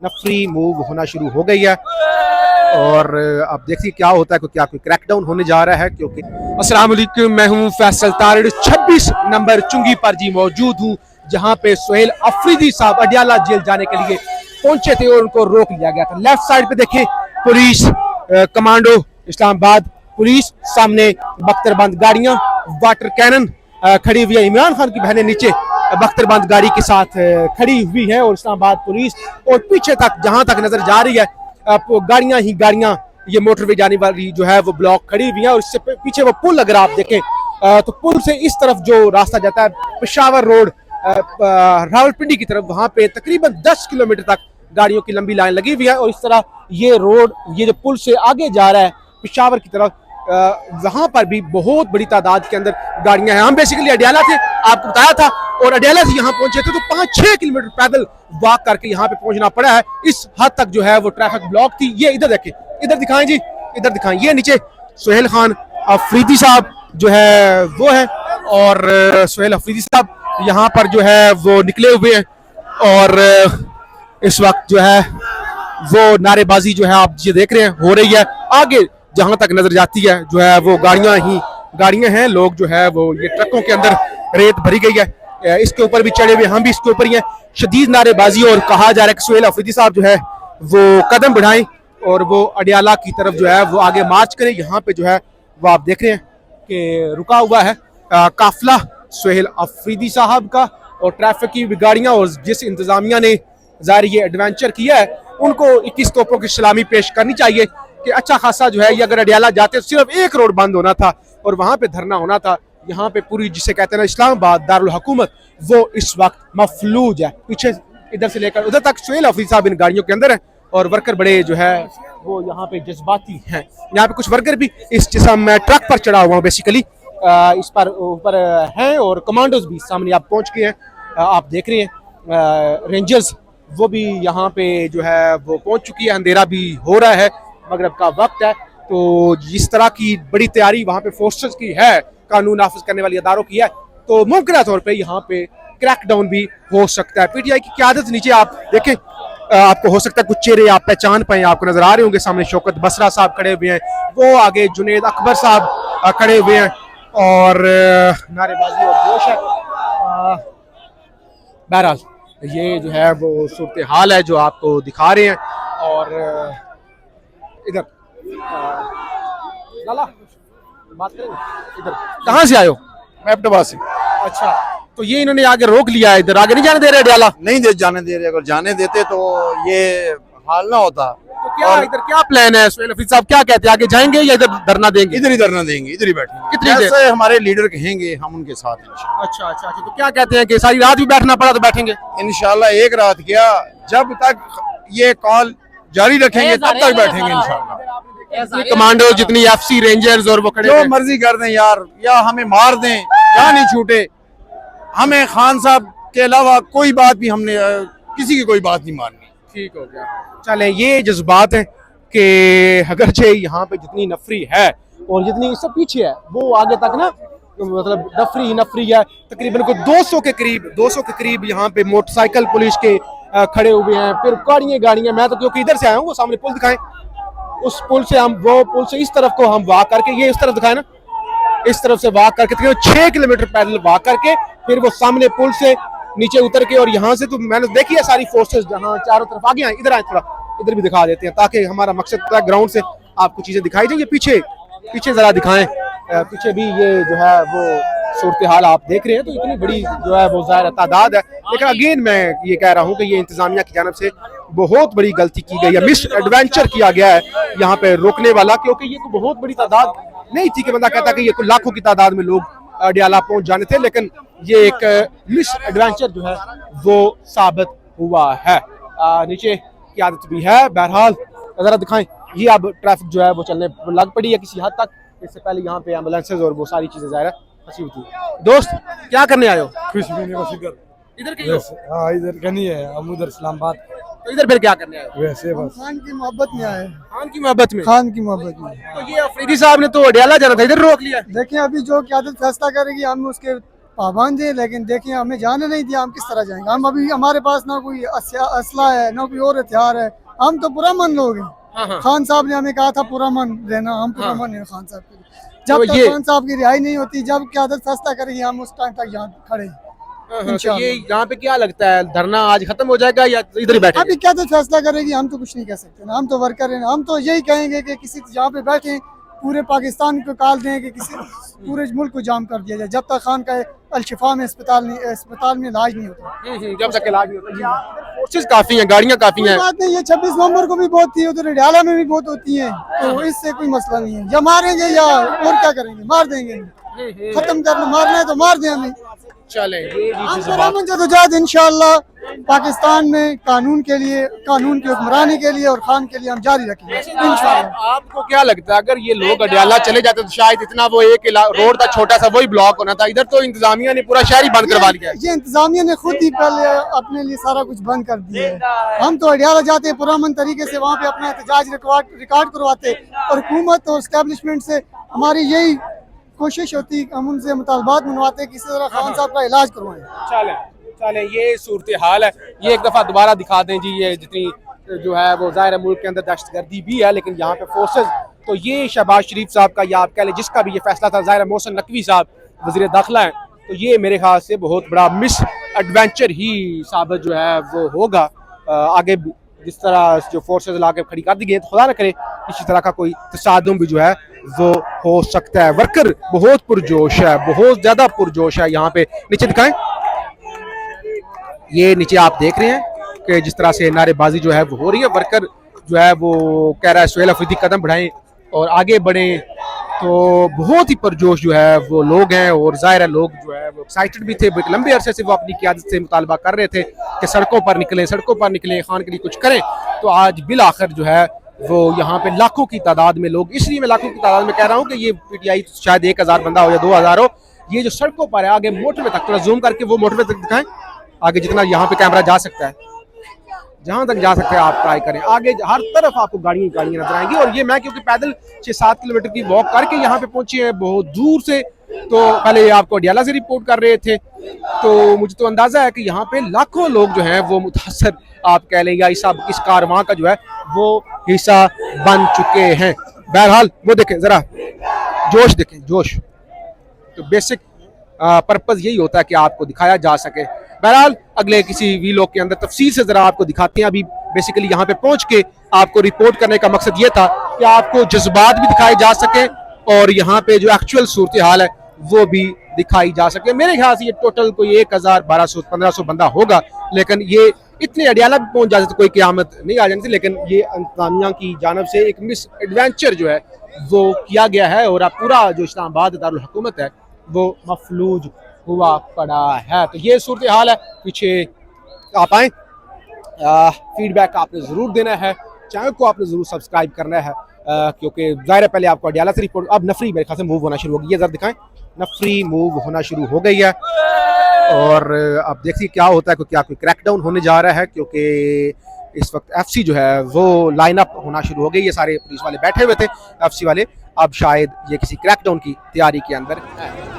नफरी move होना शुरू हो गई है और अब देखिए क्या होता है, क्या कोई क्रैकडाउन होने जा रहा है। क्योंकि अस्सलाम वालेकुम, मैं हूं फैसल तारिड़, 26 नंबर चुंगी पर जी मौजूद हूं, जहां पे सुहेल अफरीदी साहब अडियाला जेल जाने के लिए पहुंचे थे और उनको रोक लिया गया था। लेफ्ट साइड पे देखें पुलिस, कमांडो इस्लामाबाद पुलिस, सामने बख्तरबंद गाड़ियां, वाटर कैनन खड़ी हुई है। इमरान खान की बहनें नीचे बख्तरबंद गाड़ी के साथ खड़ी हुई है और इस्लामाबाद पुलिस, और पीछे तक जहां तक नजर जा रही है गाड़ियां ही गाड़ियां, ये मोटरवे जाने वाली जो है वो ब्लॉक खड़ी हुई है। और इससे पीछे वो पुल अगर आप देखें तो पुल से इस तरफ जो रास्ता जाता है पेशावर रोड रावलपिंडी की तरफ, वहां पे तकरीबन 10 किलोमीटर तक गाड़ियों की लंबी लाइन लगी हुई है। और इस तरह ये रोड, ये जो पुल से आगे जा रहा है पेशावर की तरफ, वहां पर भी बहुत बड़ी तादाद के अंदर गाड़ियां हैं। हम बेसिकली अडियाला थे, आपको बताया था, और अडियाला से यहाँ पहुंचे थे तो 5-6 किलोमीटर पैदल वॉक करके यहाँ पे पहुंचना पड़ा है। इस हद तक जो है वो ट्रैफिक ब्लॉक थी। ये इधर देखें, इधर दिखाएं जी, इधर दिखाएं, ये नीचे सुहेल खान अफरीदी साहब जो है वो है, और सुहेल अफरीदी साहब यहाँ पर जो है वो निकले हुए हैं। और इस वक्त जो है वो नारेबाजी जो है आप ये देख रहे हैं हो रही है। आगे जहां तक नजर जाती है जो है वो गाड़ियां हैं, लोग जो है वो ये ट्रकों के अंदर रेत भरी गई है, इसके ऊपर भी चढ़े हुए, हम भी इसके ऊपर ही हैं। शदीद नारेबाजी, और कहा जा रहा है कि सुहेल अफरीदी साहब जो है वो कदम बढ़ाएं और वो अडियाला की तरफ जो है वो आगे मार्च करें। यहाँ पे जो है वो आप देख रहे हैं कि रुका हुआ है काफिला सुहेल अफरीदी साहब का, और ट्रैफिक की गाड़ियां, और जिस इंतजामिया ने ज़ाहिर ये एडवेंचर किया है उनको 21 तोपों की सलामी पेश करनी चाहिए कि अच्छा खासा जो है ये अगर अडियाला जाते तो सिर्फ एक रोड बंद होना था और वहां पे धरना होना था। यहाँ पे पूरी जिसे कहते हैं ना इस्लामाबाद दारुल हुकूमत, वो इस वक्त मफलूज है। पीछे इधर से लेकर उधर तक सुहेल अफरीदी साहब इन गाड़ियों के अंदर है, और वर्कर बड़े जो है वो यहाँ पे जज्बाती हैं। यहाँ पे कुछ वर्कर भी इस जिसम ट्रक पर चढ़ा हुआ बेसिकली इस पर ऊपर हैं, और कमांडोज भी सामने आप पहुंच गए हैं, आप देख रहे हैं। रेंजर्स वो भी यहाँ पे जो है वो पहुंच चुकी है। अंधेरा भी हो रहा है, मगरब का वक्त है, तो जिस तरह की बड़ी तैयारी वहाँ पे फोर्सेस की है, कानून नाफिज करने वाले अदारों की है, तो मुमकिन तौर पे यहाँ पे क्रैकडाउन भी हो सकता है। पीटीआई की क़यादत नीचे आप देखें, आपको हो सकता है कुछ चेहरे आप पहचान पाए, आपको नजर आ रहे होंगे। सामने शौकत बसरा साहब खड़े हुए हैं, वो आगे जुनेद अकबर साहब खड़े हुए हैं, और नारेबाजी और जोश है। बहरहाल ये जो है वो सूरत हाल है जो आपको दिखा रहे हैं। और इधर लाला बात करेंगे, इधर कहाँ से आए हो? मैं अब्दुल्ला से। अच्छा, तो ये इन्होंने आगे रोक लिया है, इधर आगे नहीं जाने दे रहे अडियाला? नहीं जाने दे रहे, अगर जाने देते तो ये हाल ना होता। तो क्या इधर क्या प्लान है? सुहेल अफरीदी साहब क्या कहते हैं, आगे जाएंगे या इधर धरना देंगे? इधर ही धरना देंगे, इधर ही बैठेंगे। कितनी देर? जैसे हमारे लीडर कहेंगे हम उनके साथ हैं इंशाल्लाह। अच्छा, तो क्या कहते हैं कि सारी रात भी बैठना पड़ा तो बैठेंगे? इंशाल्लाह एक रात क्या, जब तक ये कॉल जारी रखेंगे तब तक बैठेंगे इंशाल्लाह। कमांडो जितनी एफसी रेंजर्स और वो खड़े जो मर्जी कर दें यार, या हमें मार दें, जान ही छूटे, हमें खान साहब के अलावा कोई बात भी, हमने किसी की कोई बात नहीं माननी। ठीक हो गया। चलें, ये जज्बात है कि अगरचे यहाँ पे जितनी नफरी है और जितनी इससे पीछे है वो आगे तक ना, मतलब नफरी है। तकरीबन को 200 के करीब यहाँ पे मोटरसाइकिल पुलिस के खड़े हुए हैं, फिर गाड़ियां। मैं तो क्योंकि इधर से आया हूँ, वो सामने पुल दिखाएं, उस पुल से हम, वो पुल से इस तरफ को हम वॉक करके, ये इस तरफ दिखाए ना, इस तरफ से वॉक करके तकरीबन 6 किलोमीटर पैदल वॉक करके, फिर वो सामने पुल से नीचे उतर के, और यहाँ से तो मैंने देखी है सारी फोर्सेस जहाँ चारों तरफ आगे आए। इधर आए, थोड़ा इधर भी दिखा देते हैं ताकि हमारा मकसद ग्राउंड से आपको चीजें दिखाई दें। ये पीछे जरा दिखाएं, पीछे भी ये जो है वो सूरत हाल आप देख रहे हैं। तो इतनी बड़ी जो है वो ज़ाहिर तादाद है, लेकिन अगेन मैं ये कह रहा हूँ कि ये इंतजामिया की जानब से बहुत बड़ी गलती की गई है, मिस एडवेंचर किया गया है यहाँ पे रोकने वाला, क्योंकि ये कोई बहुत बड़ी तादाद नहीं थी कि बंदा कहता कि ये कोई लाखों की तादाद में लोग अडियाला पहुंच जाने थे, लेकिन ये एक मिस एडवेंचर जो है वो साबित हुआ है। नीचे की आदत भी है। बहरहाल जरा दिखाएं, ये अब ट्रैफिक जो है वो चलने लग पड़ी है किसी हद तक। इससे पहले यहाँ पे एम्बुलेंसेज और वो सारी चीजें ज़ाहिर फंसी हुई थी। दोस्त क्या करने आए हो? कुछ भी नहीं, बस इधर के हो? हाँ इधर का नहीं है, हम उधर इस्लामाबाद। तो इधर फिर क्या करने आए हो? वैसे बस खान की मोहब्बत में आए। खान की मोहब्बत में? खान की मोहब्बत में। तो ये अफरीदी साहब ने तो अडियाला जाना था, इधर रोक लिया। देखिए अभी जो क़यादत फैसला करेगी हम उसके पाबंद है, लेकिन देखिए हमें जाने नहीं दिया, हम किस तरह जाएंगे। हम अभी हमारे पास ना कोई असला है ना कोई और हथियार है, हम तो पुरअमन लोग हैं। हाँ हाँ। खान साहब ने हमें कहा था पुरअमन रहना, हम पुरअमन हैं खान साहब के लिए। जब तो तक खान साहब की रिहाई नहीं होती, जब क़यादत फैसला करेगी, हम उस टाइम तक यहाँ खड़े हैं। तो ये यहाँ पे क्या लगता है, धरना आज खत्म हो जाएगा या इधर ही बैठे? अभी क़यादत फैसला करेगी, हम तो कुछ नहीं कह सकते ना, हम तो वर्कर हैं। हम तो यही कहेंगे कि किसी जहाँ पे बैठे पूरे पाकिस्तान को कॉल दें कि किसी पूरे मुल्क को जाम कर दिया जाए, जब तक खान का अल-शिफा में अस्पताल में इलाज नहीं होता। जब तक इलाज नहीं होता। फोर्सेस काफी हैं, गाड़ियाँ काफी हैं। बात नहीं, ये 26 नवंबर को भी बहुत थी, उधर अडियाला में भी बहुत होती है, तो इससे कोई मसला नहीं है। या मारेंगे या और क्या करेंगे, मार देंगे, खत्म करना, मारना है तो मार दें हमें। चले हम जदोजहद इंशाअल्लाह पाकिस्तान में कानून के लिए, कानून की हुक्मरानी के लिए और खान के लिए हम जारी रखेंगे इंशाअल्लाह। आपको क्या लगता है, अगर ये लोग अडियाला चले जाते तो शायद इतना वो एक रोड था छोटा सा, वही ब्लॉक होना था। इधर तो इंतजामिया ने पूरा शहर ही बंद करवा लिया है। ये इंतजामिया ने खुद ही पहले अपने लिए सारा कुछ बंद कर दिया है। हम तो अडियाला जाते हैं पुरअमन तरीके से, वहाँ पे अपना एहतजाज रिकॉर्ड करवाते, और हुकूमत और एस्टेब्लिशमेंट से हमारी यही कोशिश होती, हम उनसे मुतालबात मनवाते किसी तरह खान साहब का इलाज करवाएं। चले चले, ये सूरत हाल है। ये एक दफ़ा दोबारा दिखा दें जी, ये जितनी जो है वो ज़ाहिर है मुल्क के अंदर दहशतगर्दी भी है, लेकिन यहाँ पे फोर्सेस, तो ये शहबाज शरीफ साहब का या आप कह लें जिसका भी ये फैसला था, ज़ाहिर है मोहसिन नकवी साहब वज़ीर दाखिला है, तो ये मेरे ख्याल से बहुत बड़ा मिस एडवेंचर ही साबित जो है वो होगा। आगे जिस तरह जो फोर्सेस ला के खड़ी कर दी गई, तो खुदा न करे किसी तरह का कोई तसादुम भी जो है वो हो सकता है। वर्कर बहुत पुरजोश है, बहुत ज़्यादा पुरजोश है। यहाँ पे नीचे दिखाएं, ये नीचे आप देख रहे हैं कि जिस तरह से नारेबाजी जो है वो हो रही है। वर्कर जो है वो कह रहा है सुहेल अफरीदी कदम बढ़ाएं और आगे बढ़ें, तो बहुत ही पुरजोश जो है वो लोग हैं। और ज़ाहिर है लोग जो है वो एक्साइटेड भी थे, बड़े लंबे अरसे से वो अपनी क़यादत से मुतालबा कर रहे थे कि सड़कों पर निकलें, खान के लिए कुछ करें। तो आज बिल आखिर जो है वो यहाँ पे लाखों की तादाद में लोग, इसलिए मैं लाखों की तादाद में कह रहा हूँ कि ये पीटीआई शायद 1000 बंदा हो या 2000 हो, ये जो सड़कों पर है आगे मोटरवे तक, थोड़ा जूम करके वो मोटरवे तक दिखाएं, आगे जितना यहाँ पे कैमरा जा सकता है, जहाँ तक जा सकते हैं आप ट्राई करें। आगे हर तरफ आपको गाड़ियाँ नजर आएंगी। और ये मैं क्योंकि पैदल 6-7 किलोमीटर की वॉक करके यहाँ पे पहुंचे हैं बहुत दूर से, तो पहले ये आपको अडियाला से रिपोर्ट कर रहे थे, तो मुझे तो अंदाजा है कि यहाँ पे लाखों लोग जो हैं वो मुतासर आप कह लें या इस कारवां का जो है वो हिस्सा बन चुके हैं। बहरहाल वो देखें जरा जोश, देखें जोश, तो बेसिक पर्पस यही होता है कि आपको दिखाया जा सके। बहरहाल अगले किसी वीलॉग के अंदर तफसील से जरा आपको दिखाते हैं। अभी बेसिकली यहाँ पे पहुंच के आपको रिपोर्ट करने का मकसद ये था कि आपको जज्बात भी दिखाए जा सके और यहाँ पे जो एक्चुअल सूरत हाल है वो भी दिखाई जा सके। मेरे ख्याल से ये टोटल कोई 1000, 1200, 1500 बंदा होगा, लेकिन ये इतने अडियाला भी पहुंच जाते तो कोई क़यामत नहीं आ जाती थी। लेकिन ये इंतजामिया की जानब से एक मिस एडवेंचर जो है वो किया गया है और अब पूरा जो इस्लामाबाद दारुल हुकूमत है वो मफलूज हुआ पड़ा है। तो ये सूरत हाल है। पीछे आप आए, फीडबैक आपने ज़रूर देना है, चैनल को आपने ज़रूर सब्सक्राइब करना है, क्योंकि ज़ाहिर है पहले आपको अडियाला से रिपोर्ट, अब नफरी मेरे ख्याल से मूव होना शुरू हो गई है। ज़रा दिखाएं, नफरी मूव होना शुरू हो गई है और अब देखिए क्या होता है, क्योंकि क्या कोई क्रैकडाउन होने जा रहा है, क्योंकि इस वक्त एफसी जो है वो लाइन अप होना शुरू हो गई। ये सारे पुलिस वाले बैठे हुए थे एफसी वाले, अब शायद ये किसी क्रैकडाउन की तैयारी के अंदर है।